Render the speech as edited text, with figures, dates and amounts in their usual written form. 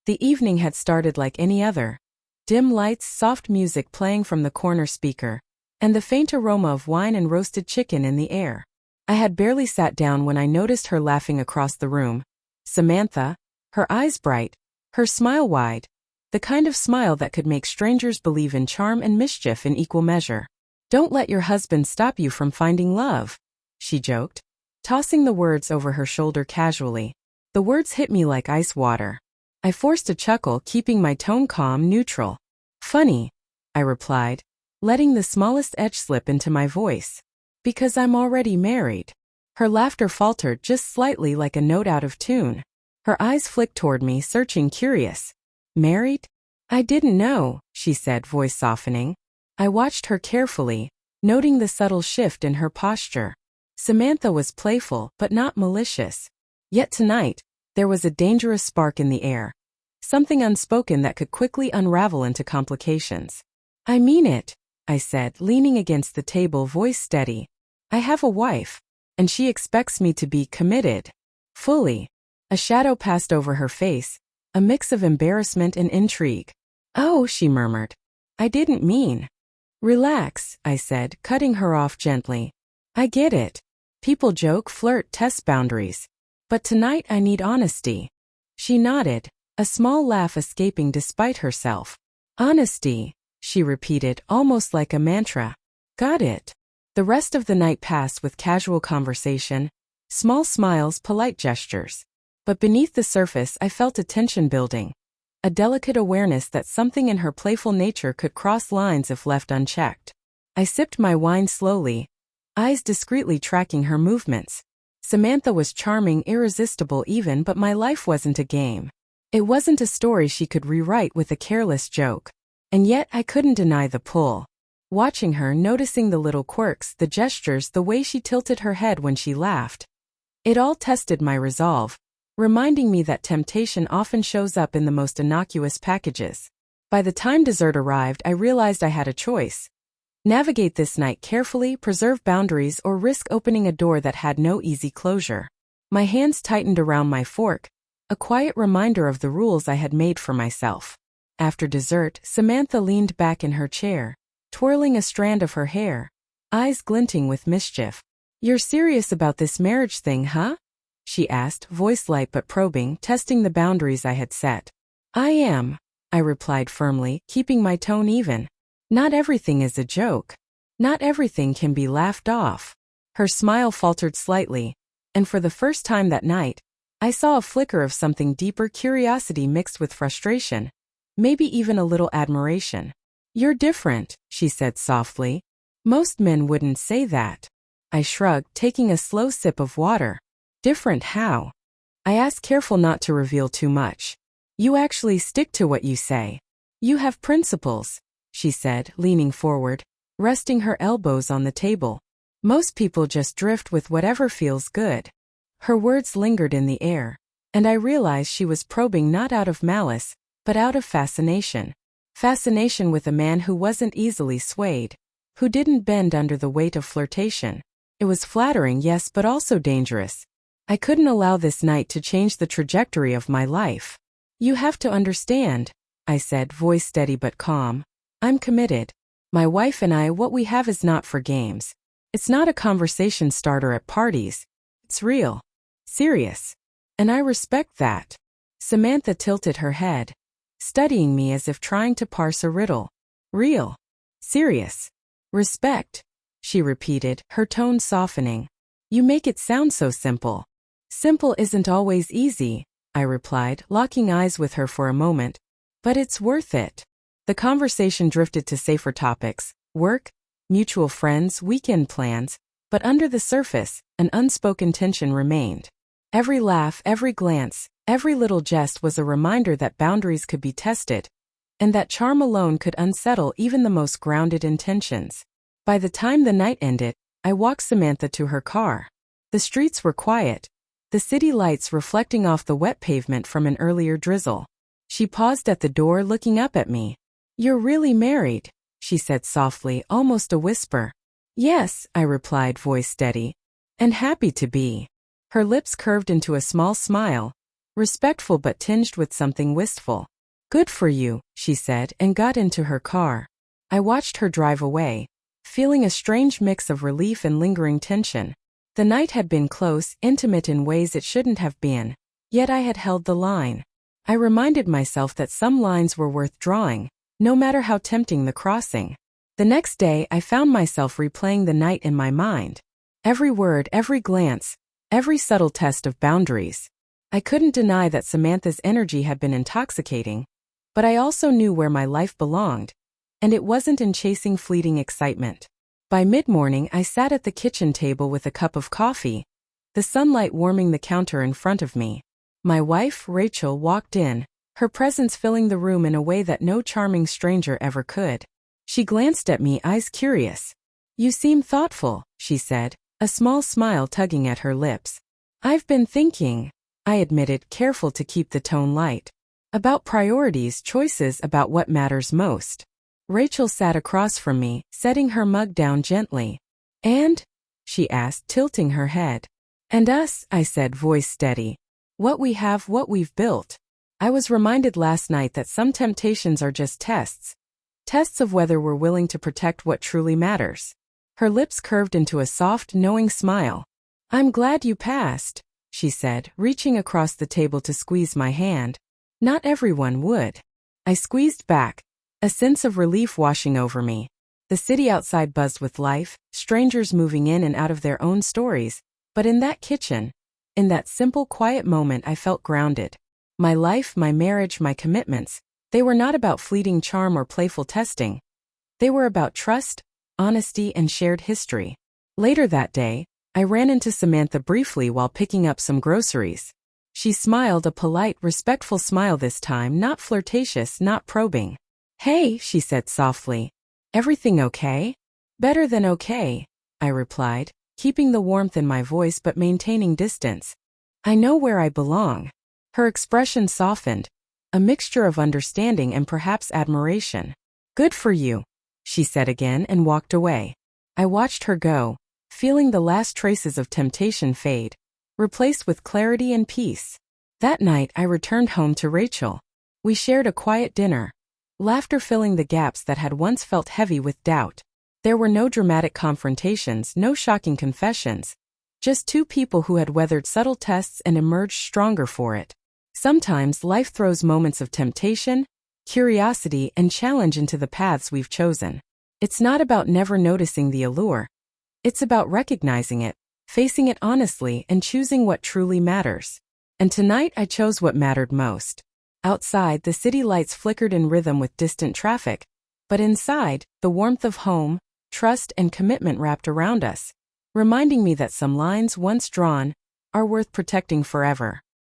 The evening had started like any other. Dim lights, soft music playing from the corner speaker, and the faint aroma of wine and roasted chicken in the air. I had barely sat down when I noticed her laughing across the room. Samantha, her eyes bright, her smile wide, the kind of smile that could make strangers believe in charm and mischief in equal measure. "Don't let your husband stop you from finding love," she joked, tossing the words over her shoulder casually. The words hit me like ice water. I forced a chuckle, keeping my tone calm, neutral. "Funny," I replied, letting the smallest edge slip into my voice. "Because I'm already married." Her laughter faltered just slightly, like a note out of tune. Her eyes flicked toward me, searching, curious. "Married? I didn't know," she said, voice softening. I watched her carefully, noting the subtle shift in her posture. Samantha was playful, but not malicious. Yet tonight, there was a dangerous spark in the air. Something unspoken that could quickly unravel into complications. "I mean it," I said, leaning against the table, voice steady. "I have a wife, and she expects me to be committed. Fully." A shadow passed over her face, a mix of embarrassment and intrigue. "Oh," she murmured. "I didn't mean." "Relax," I said, cutting her off gently. "I get it. People joke, flirt, test boundaries. But tonight I need honesty." She nodded, a small laugh escaping despite herself. "Honesty," she repeated, almost like a mantra. "Got it." The rest of the night passed with casual conversation, small smiles, polite gestures. But beneath the surface I felt a tension building, a delicate awareness that something in her playful nature could cross lines if left unchecked. I sipped my wine slowly, eyes discreetly tracking her movements. Samantha was charming, irresistible even, but my life wasn't a game. It wasn't a story she could rewrite with a careless joke. And yet I couldn't deny the pull. Watching her, noticing the little quirks, the gestures, the way she tilted her head when she laughed. It all tested my resolve, reminding me that temptation often shows up in the most innocuous packages. By the time dessert arrived, I realized I had a choice. Navigate this night carefully, preserve boundaries, or risk opening a door that had no easy closure. My hands tightened around my fork, a quiet reminder of the rules I had made for myself. After dessert, Samantha leaned back in her chair, twirling a strand of her hair, eyes glinting with mischief. "You're serious about this marriage thing, huh?" she asked, voice light but probing, testing the boundaries I had set. "I am," I replied firmly, keeping my tone even. "Not everything is a joke. Not everything can be laughed off." Her smile faltered slightly, and for the first time that night, I saw a flicker of something deeper, curiosity mixed with frustration, maybe even a little admiration. "You're different," she said softly. "Most men wouldn't say that." I shrugged, taking a slow sip of water. "Different how?" I asked, careful not to reveal too much. "You actually stick to what you say. You have principles," she said, leaning forward, resting her elbows on the table. "Most people just drift with whatever feels good." Her words lingered in the air, and I realized she was probing not out of malice, but out of fascination. Fascination with a man who wasn't easily swayed, who didn't bend under the weight of flirtation. It was flattering, yes, but also dangerous. I couldn't allow this night to change the trajectory of my life. "You have to understand," I said, voice steady but calm. "I'm committed. My wife and I, what we have is not for games. It's not a conversation starter at parties. It's real. Serious. And I respect that." Samantha tilted her head, studying me as if trying to parse a riddle. "Real. Serious. Respect," she repeated, her tone softening. "You make it sound so simple." "Simple isn't always easy," I replied, locking eyes with her for a moment. "But it's worth it." The conversation drifted to safer topics, work, mutual friends, weekend plans, but under the surface, an unspoken tension remained. Every laugh, every glance, every little jest was a reminder that boundaries could be tested, and that charm alone could unsettle even the most grounded intentions. By the time the night ended, I walked Samantha to her car. The streets were quiet, the city lights reflecting off the wet pavement from an earlier drizzle. She paused at the door, looking up at me. "You're really married," she said softly, almost a whisper. "Yes," I replied, voice steady. "And happy to be." Her lips curved into a small smile, respectful but tinged with something wistful. "Good for you," she said and got into her car. I watched her drive away, feeling a strange mix of relief and lingering tension. The night had been close, intimate in ways it shouldn't have been, yet I had held the line. I reminded myself that some lines were worth drawing, no matter how tempting the crossing. The next day I found myself replaying the night in my mind. Every word, every glance, every subtle test of boundaries. I couldn't deny that Samantha's energy had been intoxicating, but I also knew where my life belonged, and it wasn't in chasing fleeting excitement. By mid-morning I sat at the kitchen table with a cup of coffee, the sunlight warming the counter in front of me. My wife, Rachel, walked in, her presence filling the room in a way that no charming stranger ever could. She glanced at me, eyes curious. "You seem thoughtful," she said, a small smile tugging at her lips. "I've been thinking," I admitted, careful to keep the tone light, "about priorities, choices, about what matters most." Rachel sat across from me, setting her mug down gently. "And?" she asked, tilting her head. "And us," I said, voice steady. "What we have, what we've built." I was reminded last night that some temptations are just tests. Tests of whether we're willing to protect what truly matters. Her lips curved into a soft, knowing smile. "I'm glad you passed," she said, reaching across the table to squeeze my hand. "Not everyone would." I squeezed back, a sense of relief washing over me. The city outside buzzed with life, strangers moving in and out of their own stories, but in that kitchen, in that simple, quiet moment, I felt grounded. My life, my marriage, my commitments, they were not about fleeting charm or playful testing. They were about trust, honesty, and shared history. Later that day, I ran into Samantha briefly while picking up some groceries. She smiled, a polite, respectful smile this time, not flirtatious, not probing. "Hey," she said softly. "Everything okay?" "Better than okay," I replied, keeping the warmth in my voice but maintaining distance. "I know where I belong." Her expression softened, a mixture of understanding and perhaps admiration. "Good for you," she said again and walked away. I watched her go, feeling the last traces of temptation fade, replaced with clarity and peace. That night I returned home to Rachel. We shared a quiet dinner, laughter filling the gaps that had once felt heavy with doubt. There were no dramatic confrontations, no shocking confessions, just two people who had weathered subtle tests and emerged stronger for it. Sometimes life throws moments of temptation, curiosity, and challenge into the paths we've chosen. It's not about never noticing the allure. It's about recognizing it, facing it honestly, and choosing what truly matters. And tonight I chose what mattered most. Outside, the city lights flickered in rhythm with distant traffic, but inside, the warmth of home, trust, and commitment wrapped around us, reminding me that some lines once drawn are worth protecting forever.